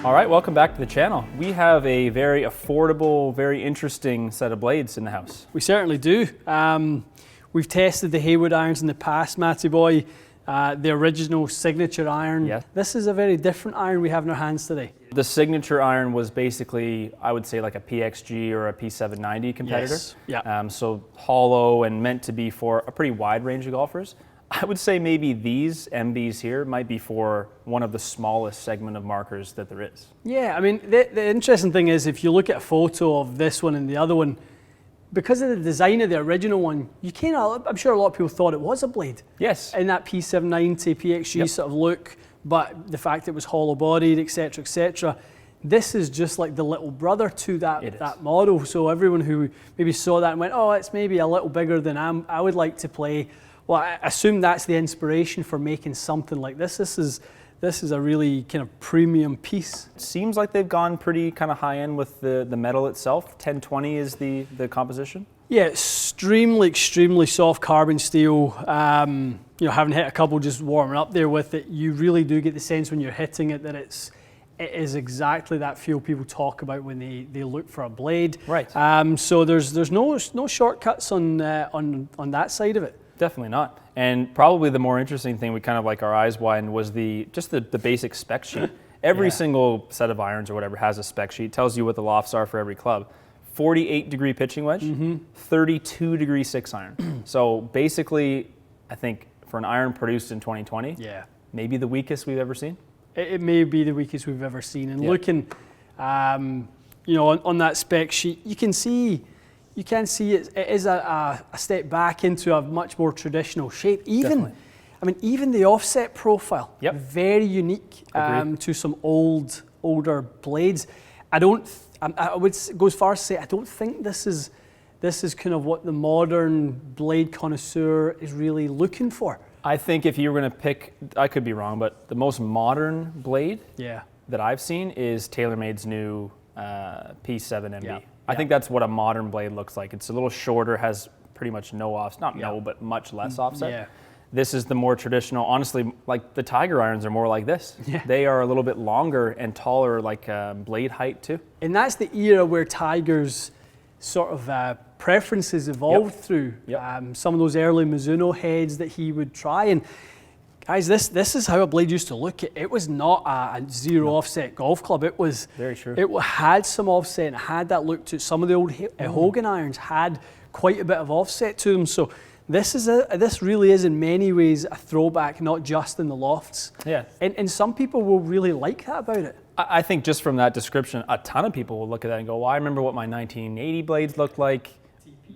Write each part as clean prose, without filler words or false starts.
All right, welcome back to the channel. We have a very affordable, very interesting set of blades in the house. We certainly do. We've tested the Haywood irons in the past, Matty boy, the original signature iron. Yes. This is a very different iron we have in our hands today. The signature iron was basically, I would say, like a PXG or a P790 competitor. Yes. Yeah. So hollow and meant to be for a pretty wide range of golfers. I would say maybe these MBs here might be for one of the smallest segment of markers that there is. Yeah, I mean, the interesting thing is if you look at a photo of this one and the other one, because of the design of the original one, I'm sure a lot of people thought it was a blade. Yes. In that P790, PXG sort of look, but the fact it was hollow bodied, etc., etc. This is just like the little brother to that model. So everyone who maybe saw that and went, oh, it's maybe a little bigger than I would like to play. Well, I assume that's the inspiration for making something like this. This is a really kind of premium piece. It seems like they've gone pretty kind of high end with the metal itself. 1020 is the composition. Yeah, extremely soft carbon steel. Having hit a couple just warming up there with it, you really do get the sense when you're hitting it that it is exactly that feel people talk about when they look for a blade. Right. So there's no shortcuts on that side of it. Definitely not. And probably the more interesting thing, we kind of like our eyes widened, was just the basic spec sheet. Every single set of irons or whatever has a spec sheet. Tells you what the lofts are for every club. 48 degree pitching wedge, 32 degree 6 iron. So basically, I think for an iron produced in 2020, maybe the weakest we've ever seen. It may be the weakest we've ever seen. And looking, on that spec sheet, you can see it is a step back into a much more traditional shape. Even the offset profile, very unique to some older blades. I would go as far as to say I don't think this is kind of what the modern blade connoisseur is really looking for. I think if you were going to pick, I could be wrong, but the most modern blade that I've seen is TaylorMade's new P7 MB. I think that's what a modern blade looks like. It's a little shorter, has pretty much no offset, but much less offset. Yeah. This is the more traditional, honestly, like the Tiger irons are more like this. Yeah. They are a little bit longer and taller, like blade height too. And that's the era where Tiger's sort of preferences evolved through. Some of those early Mizuno heads that he would try. And guys, this is how a blade used to look. It was not a zero offset golf club. It was very true. It had some offset and had that look to it. Some of the old Hogan irons had quite a bit of offset to them. So this really is in many ways a throwback, not just in the lofts. Yeah. And some people will really like that about it. I think just from that description, a ton of people will look at that and go, well, I remember what my 1980 blades looked like.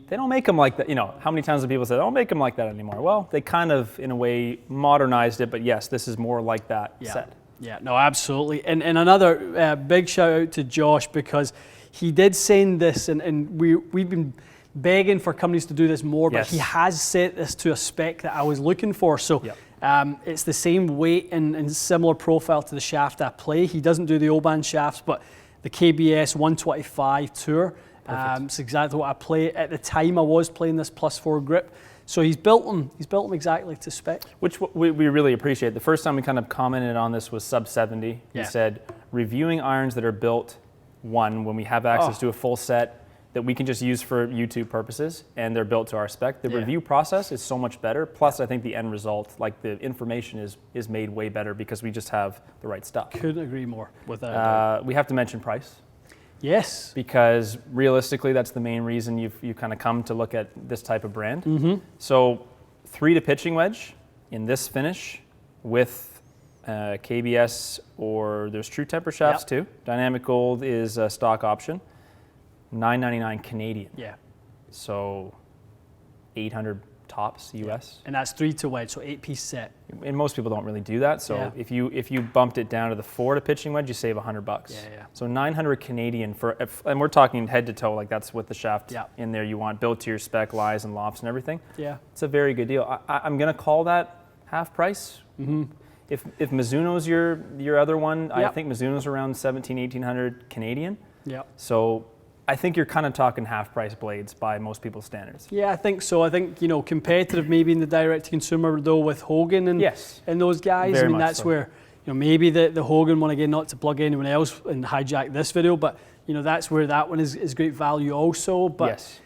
They don't make them like that. How many times have people said, they don't make them like that anymore? Well, they kind of, in a way, modernized it, but yes, this is more like that set. Yeah, no, absolutely. And another big shout out to Josh, because he did send this, and we've been begging for companies to do this more, but he has set this to a spec that I was looking for. So it's the same weight and similar profile to the shaft I play. He doesn't do the Oban shafts, but the KBS 125 Tour. It's exactly what I play. At the time I was playing this +4 grip. So he's built them exactly to spec. Which we really appreciate. The first time we kind of commented on this was sub 70. He said, reviewing irons that are built, when we have access to a full set that we can just use for YouTube purposes, and they're built to our spec. The review process is so much better. Plus, I think the end result, like the information is made way better because we just have the right stuff. Couldn't agree more with that. We have to mention price. Yes. Because realistically, that's the main reason you kind of come to look at this type of brand. So 3 to pitching wedge in this finish with KBS, or there's true temper shafts too. Dynamic gold is a stock option. $999 Canadian. Yeah. So 800 tops US. And that's 3 to wedge, so 8-piece set. And most people don't really do that. So if you bumped it down to the 4 to pitching wedge, you save $100. Yeah. So 900 Canadian and we're talking head to toe, like that's with the shaft in there you want, built to your spec, lies and lofts and everything. Yeah. It's a very good deal. I'm gonna call that half price. If Mizuno's your other one, I think Mizuno's around 1,800 Canadian. Yeah. So I think you're kind of talking half price blades by most people's standards. Yeah, I think so. I think, competitive maybe in the direct to consumer though with Hogan and those guys. Very that's so. where, maybe the Hogan one, again, not to plug anyone else and hijack this video, but that's where that one is great value also. But yes.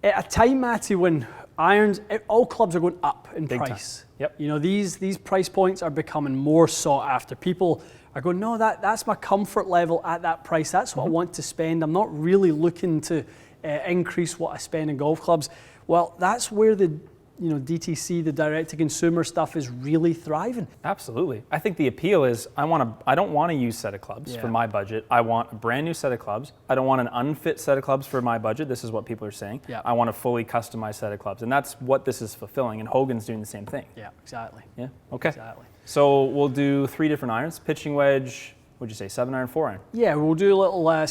At a time, Matty, when irons, all clubs are going up in Big price. Time. Yep. These price points are becoming more sought after. People are going, no, that's my comfort level at that price. That's what I want to spend. I'm not really looking to increase what I spend in golf clubs. Well, that's where the DTC, the direct-to-consumer stuff is really thriving. Absolutely. I think the appeal is I don't want a used set of clubs for my budget. I want a brand new set of clubs. I don't want an unfit set of clubs for my budget. This is what people are saying. Yeah. I want a fully customized set of clubs. And that's what this is fulfilling. And Hogan's doing the same thing. Yeah, exactly. Yeah, okay. Exactly. So we'll do 3 different irons. Pitching wedge, what'd you say, 7-iron, 4-iron? Yeah, we'll do a little pitch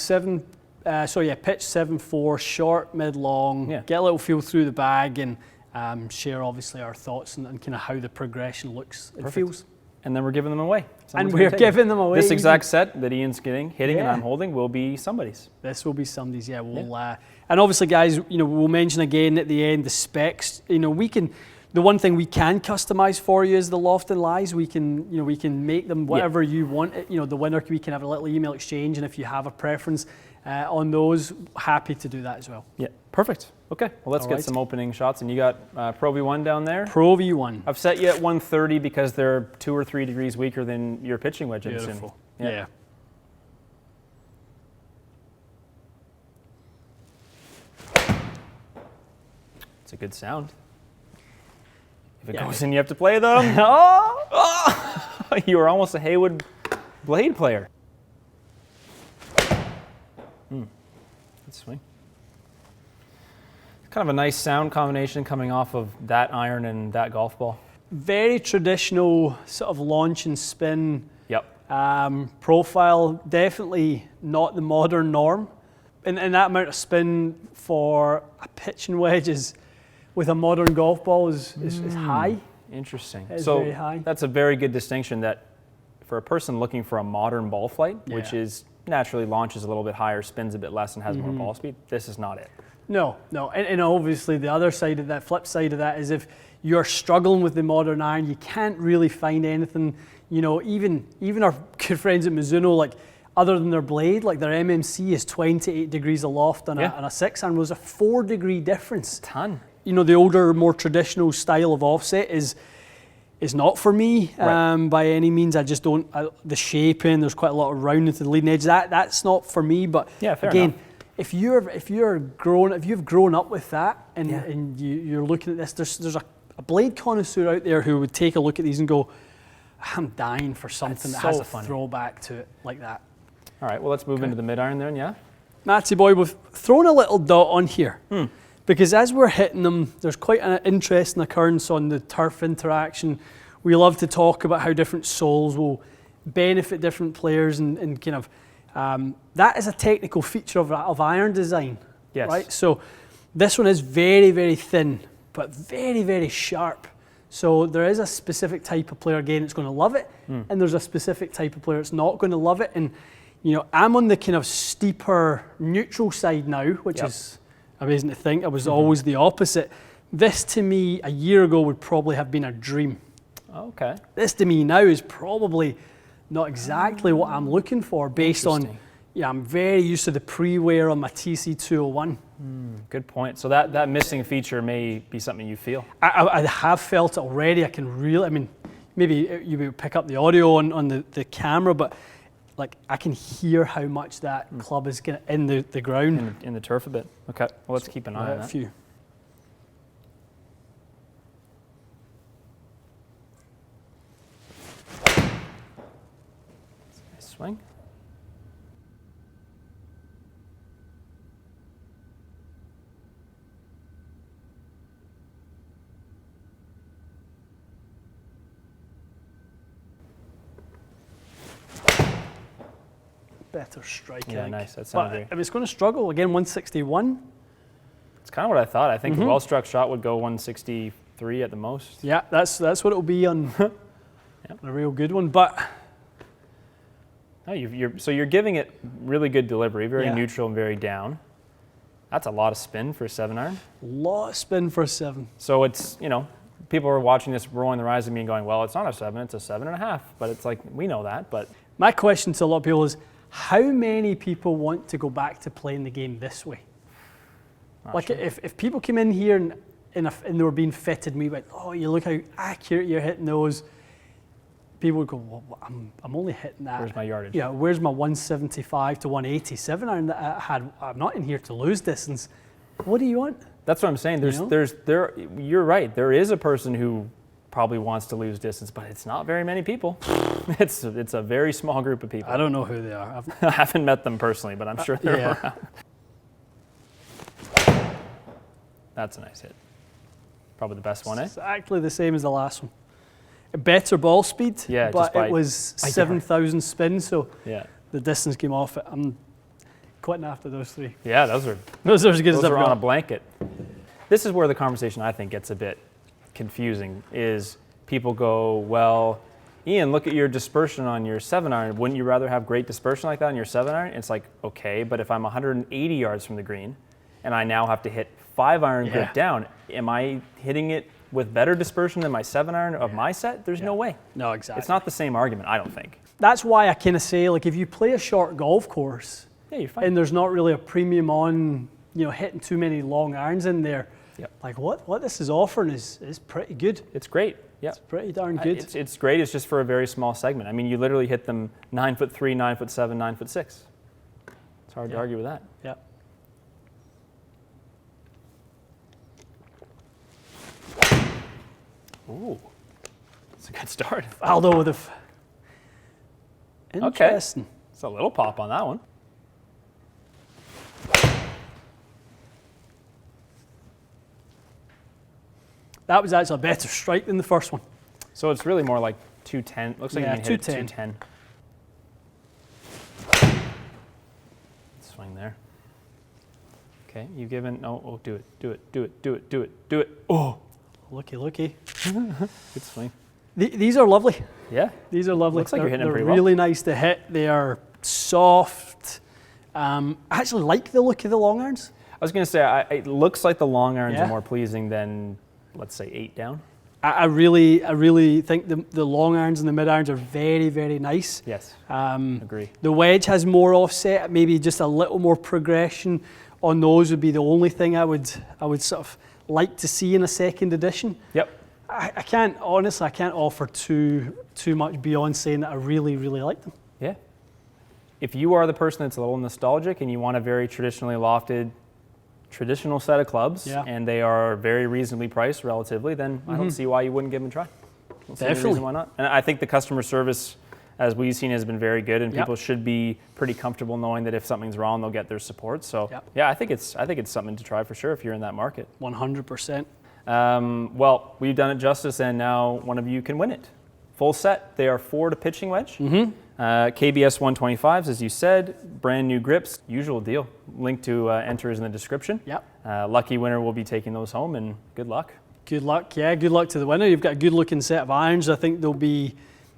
7-4, short, mid-long, get a little feel through the bag, and share obviously our thoughts and kind of how the progression looks and feels. And then we're giving them away. And we're giving them away. This exact set that Ian's hitting and I'm holding will be somebody's. This will be somebody's, yeah. And obviously, guys, we'll mention again at the end the specs. The one thing we can customize for you is the loft and lies. We can make them whatever you want. The winner, we can have a little email exchange, and if you have a preference on those, happy to do that as well. Yeah, perfect. Okay, well, let's get some opening shots. And you got Pro V1 down there? Pro V1. I've set you at 130 because they're 2 or 3 degrees weaker than your pitching wedge. Beautiful. Yeah. It's a good sound. If it goes in, you have to play them. You were almost a Haywood blade player. Good swing. Kind of a nice sound combination coming off of that iron and that golf ball. Very traditional sort of launch and spin. Yep. Profile, definitely not the modern norm. And that amount of spin for a pitching wedge with a modern golf ball is high. Interesting. It's very high. That's a very good distinction, that for a person looking for a modern ball flight, which is naturally launches a little bit higher, spins a bit less, and has more ball speed, this is not it. No. And obviously the other side of that, flip side of that, is if you're struggling with the modern iron, you can't really find anything, even our good friends at Mizuno, other than their blade, their MMC is 28 degrees aloft on a 6-iron. Was a 4-degree difference. Ton. The older, more traditional style of offset is not for me by any means. I just don't, the shaping, there's quite a lot of roundness to the leading edge. That's not for me, but fair again, enough. if you've grown up with that and you're looking at this, there's a blade connoisseur out there who would take a look at these and go, I'm dying for something that has a throwback to it like that. All right, well, let's move into the mid-iron then, yeah? Matty boy, we've thrown a little dot on here because as we're hitting them, there's quite an interesting occurrence on the turf interaction. We love to talk about how different soles will benefit different players and kind of, that is a technical feature of iron design. Yes. Right? So this one is very, very thin, but very, very sharp. So there is a specific type of player, again, that's going to love it, and there's a specific type of player that's not going to love it. And I'm on the kind of steeper neutral side now, which is amazing to think. I was always the opposite. This to me a year ago would probably have been a dream. Okay. This to me now is probably not exactly what I'm looking for based on, I'm very used to the pre-wear on my TC201. Good point. So that missing feature may be something you feel. I have felt it already. I can really, maybe you will pick up the audio on the camera, but I can hear how much that club is in the ground. In the turf a bit. Okay, well, let's keep an eye on that. A few. Nice swing. Better strike. Yeah, nice. That sounds great. If it's going to struggle again, 161. It's kind of what I thought. I think a well-struck shot would go 163 at the most. Yeah, that's what it'll be on a real good one. But you're giving it really good delivery, very neutral and very down. That's a lot of spin for a 7-iron. A lot of spin for a 7. So it's people are watching this rolling their eyes at me and going, well, it's not a 7, it's a 7.5. But it's like, we know that. But my question to a lot of people is, how many people want to go back to playing the game this way? Like, sure. If people came in here and they were being fitted, and we went, oh, you look how accurate you're hitting those. People would go, well, I'm only hitting that. Where's my yardage? Yeah, where's my 175 to 187 iron that I had? I'm not in here to lose distance. What do you want? That's what I'm saying. You're right. There is a person who probably wants to lose distance, but it's not very many people. It's a very small group of people. I don't know who they are. I haven't met them personally, but I'm sure they're around. That's a nice hit. Probably the best one, eh? Exactly the same as the last one. A better ball speed, yeah, but it was 7,000 spins, so the distance came off it. I'm quitting after those 3. Yeah, those are as good as they're on a blanket. This is where the conversation, I think, gets a bit confusing, is people go, well, Ian, look at your dispersion on your 7-iron. Wouldn't you rather have great dispersion like that on your 7-iron? It's like, okay, but if I'm 180 yards from the green and I now have to hit 5-iron grip down, am I hitting it with better dispersion than my 7-iron of my set? There's no way. No, exactly. It's not the same argument, I don't think. That's why I kind of say, like, if you play a short golf course, you're fine. And there's not really a premium on, hitting too many long irons in there, like what this is offering is pretty good. It's great. Yeah, it's pretty darn good. It's great. It's just for a very small segment. I mean, you literally hit them 9'3", 9'7", 9'6". It's hard to argue with that. Yeah. Ooh, it's a good start. Aldo with interesting. Okay. It's a little pop on that one. That was actually a better strike than the first one. So it's really more like 210. Looks like you can hit it 210. Swing there. Okay, you given. Oh, do it. Oh, looky. Good swing. These are lovely. Yeah, these are lovely. Looks like you're hitting them pretty well. They're really nice to hit. They are soft. I actually like the look of the long irons. I was going to say, it looks like the long irons are more pleasing than, let's say, 8 down. I really think the long irons and the mid irons are very, very nice. Yes, agree. The wedge has more offset, maybe just a little more progression on those would be the only thing I would sort of like to see in a second edition. Yep. I can't offer too much beyond saying that I really, really like them. Yeah. If you are the person that's a little nostalgic and you want a very traditionally lofted, traditional set of clubs, and they are very reasonably priced relatively, then I don't see why you wouldn't give them a try. Definitely. Why not? And I think the customer service, as we've seen, has been very good, and people should be pretty comfortable knowing that if something's wrong, they'll get their support. So I think it's something to try for sure if you're in that market. 100%. Well, we've done it justice, and now one of you can win it. Full set. They are 4 to pitching wedge. KBS 125s, as you said, brand new grips, usual deal. Link to enter is in the description. Yep. Lucky winner will be taking those home, and good luck. Good luck, good luck to the winner. You've got a good looking set of irons. I think they'll be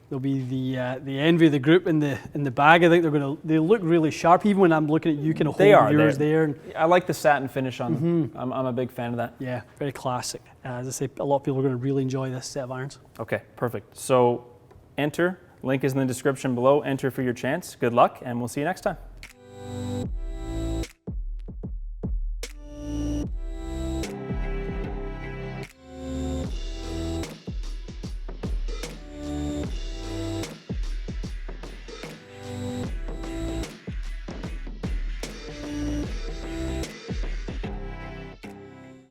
the envy of the group in the bag. I think they look really sharp. Even when I'm looking at you, kind of holding yours there. I like the satin finish on them. I'm a big fan of that. Yeah, very classic. As I say, a lot of people are going to really enjoy this set of irons. Okay, perfect. So enter. Link is in the description below. Enter for your chance. Good luck, and we'll see you next time.